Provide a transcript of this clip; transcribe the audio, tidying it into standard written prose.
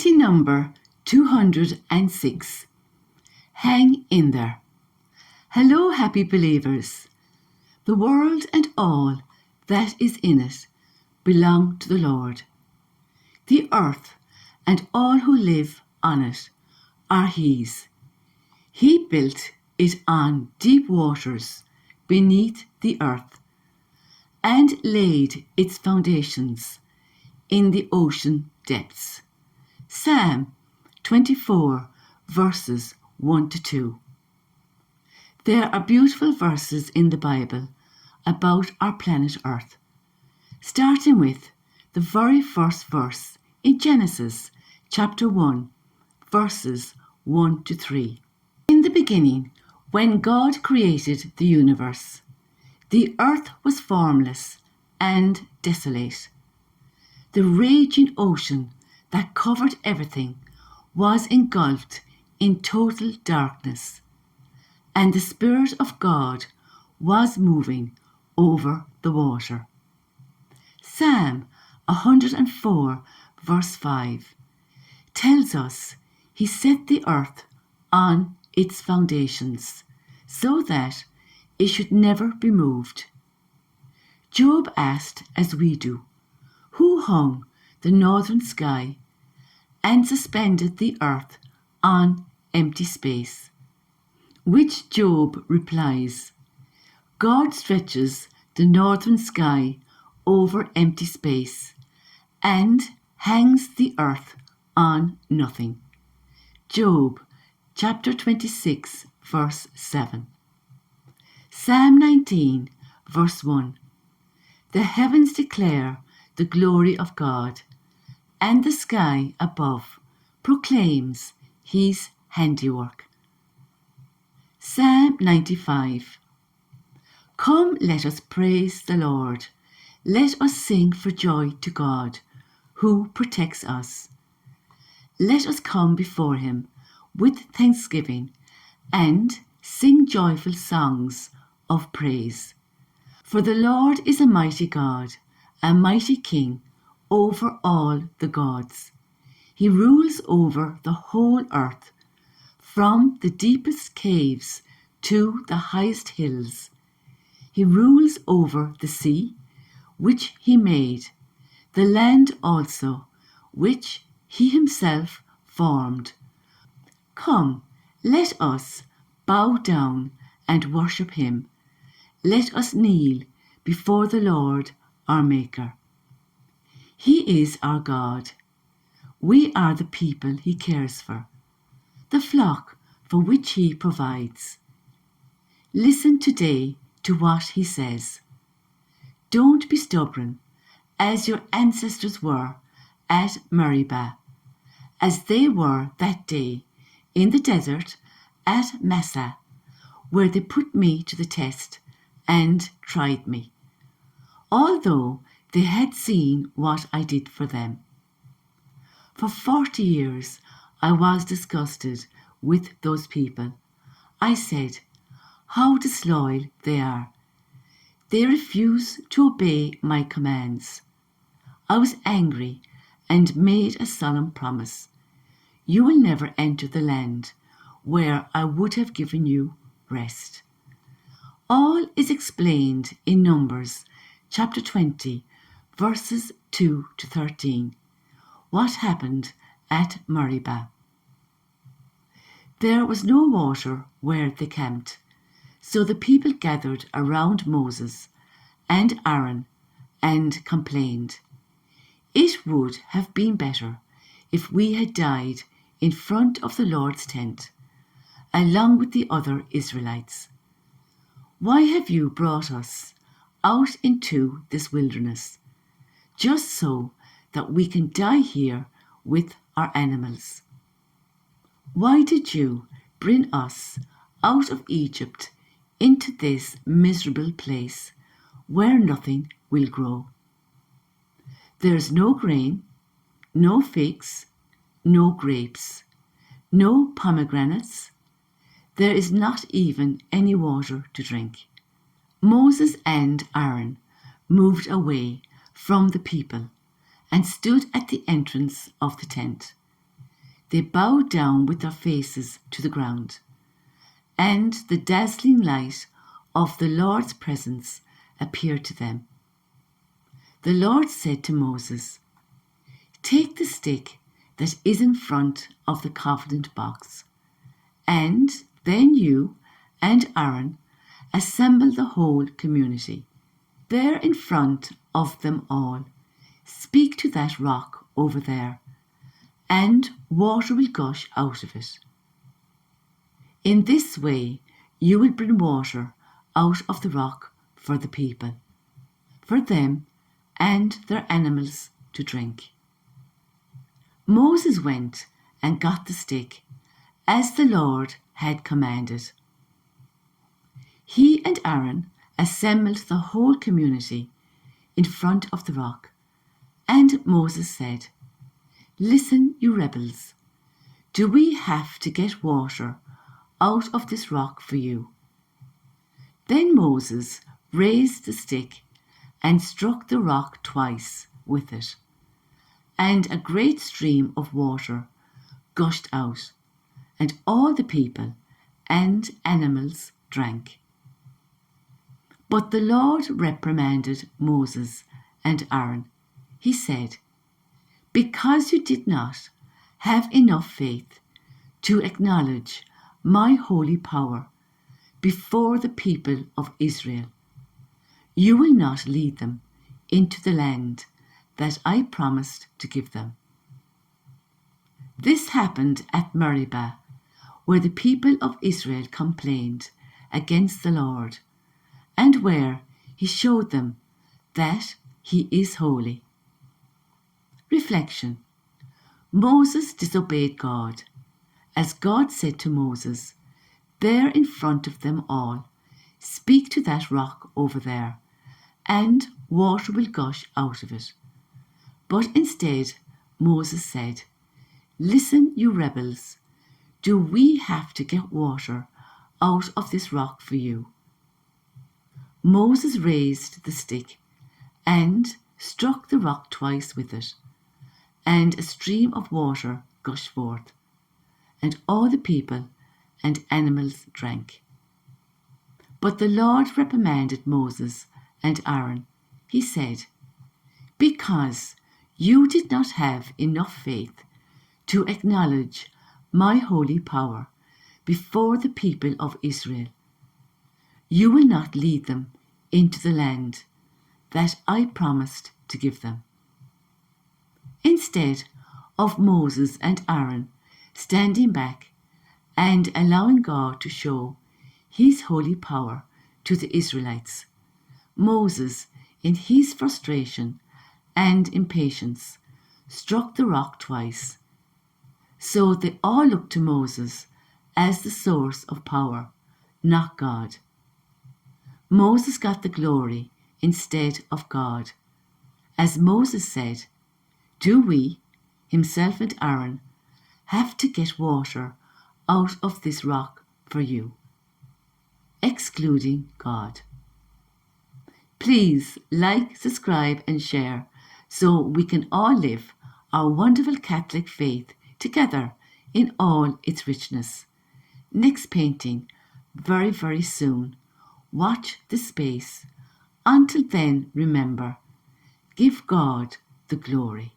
Hymn number 206. Hang in there. Hello, happy believers. The world and all that is in it belong to the Lord. The earth and all who live on it are His. He built it on deep waters beneath the earth and laid its foundations in the ocean depths. Psalm 24 verses 1 to 2. There are beautiful verses in the Bible about our planet Earth, starting with the very first verse in Genesis chapter 1 verses 1 to 3. In the beginning, when God created the universe, the earth was formless and desolate. The raging ocean that covered everything was engulfed in total darkness, and the Spirit of God was moving over the water. Psalm 104 verse 5 tells us He set the earth on its foundations so that it should never be moved. Job asked, as we do, who hung the northern sky and suspended the earth on empty space? Which Job replies, God stretches the northern sky over empty space and hangs the earth on nothing. Job chapter 26 verse 7. Psalm 19 verse 1. The heavens declare the glory of God, and the sky above proclaims His handiwork. Psalm 95. Come, let us praise the Lord. Let us sing for joy to God, who protects us. Let us come before Him with thanksgiving and sing joyful songs of praise. For the Lord is a mighty God, a mighty King over all the gods. He rules over the whole earth, from the deepest caves to the highest hills. He rules over the sea, which He made, the land also, which He Himself formed. Come, let us bow down and worship Him. Let us kneel before the Lord our Maker. He is our God. We are the people He cares for, the flock for which He provides. Listen today to what He says. Don't be stubborn, as your ancestors were at Meribah, as they were that day in the desert at Massah, where they put me to the test and tried me, although they had seen what I did for them. For 40 years I was disgusted with those people. I said, how disloyal they are. They refuse to obey my commands. I was angry and made a solemn promise. You will never enter the land where I would have given you rest. All is explained in Numbers chapter 20, verses 2 to 13. What happened at Meribah? There was no water where they camped, so the people gathered around Moses and Aaron and complained. It would have been better if we had died in front of the Lord's tent, along with the other Israelites. Why have you brought us out into this wilderness, just so that we can die here with our animals? Why did you bring us out of Egypt into this miserable place where nothing will grow? There is no grain, no figs, no grapes, no pomegranates. There is not even any water to drink. Moses and Aaron moved away from the people and stood at the entrance of the tent. They bowed down with their faces to the ground, and the dazzling light of the Lord's presence appeared to them. The Lord said to Moses, "Take the stick that is in front of the covenant box, and then you and Aaron assemble the whole community. There in front of them all, speak to that rock over there, and water will gush out of it. In this way you will bring water out of the rock for the people, for them and their animals to drink." Moses went and got the stick, as the Lord had commanded. He and Aaron assembled the whole community in front of the rock, and Moses said, "Listen, you rebels, do we have to get water out of this rock for you?" Then Moses raised the stick and struck the rock twice with it, and a great stream of water gushed out, and all the people and animals drank. But the Lord reprimanded Moses and Aaron. He said, "Because you did not have enough faith to acknowledge my holy power before the people of Israel, you will not lead them into the land that I promised to give them." This happened at Meribah, where the people of Israel complained against the Lord, and where he showed them that he is holy. Reflection. Moses disobeyed God, as God said to Moses, "There in front of them all, speak to that rock over there, and water will gush out of it." But instead, Moses said, "Listen, you rebels, do we have to get water out of this rock for you?" Moses raised the stick and struck the rock twice with it, and a stream of water gushed forth, and all the people and animals drank. But the Lord reprimanded Moses and Aaron. He said, "Because you did not have enough faith to acknowledge my holy power before the people of Israel, you will not lead them into the land that I promised to give them." Instead of Moses and Aaron standing back and allowing God to show his holy power to the Israelites, Moses, in his frustration and impatience, struck the rock twice. So they all looked to Moses as the source of power, not God. Moses got the glory instead of God. As Moses said, "Do we, himself and Aaron, have to get water out of this rock for you?" Excluding God. Please like, subscribe and share so we can all live our wonderful Catholic faith together in all its richness. Next painting, very, very soon. Watch the space. Until then, remember, give God the glory.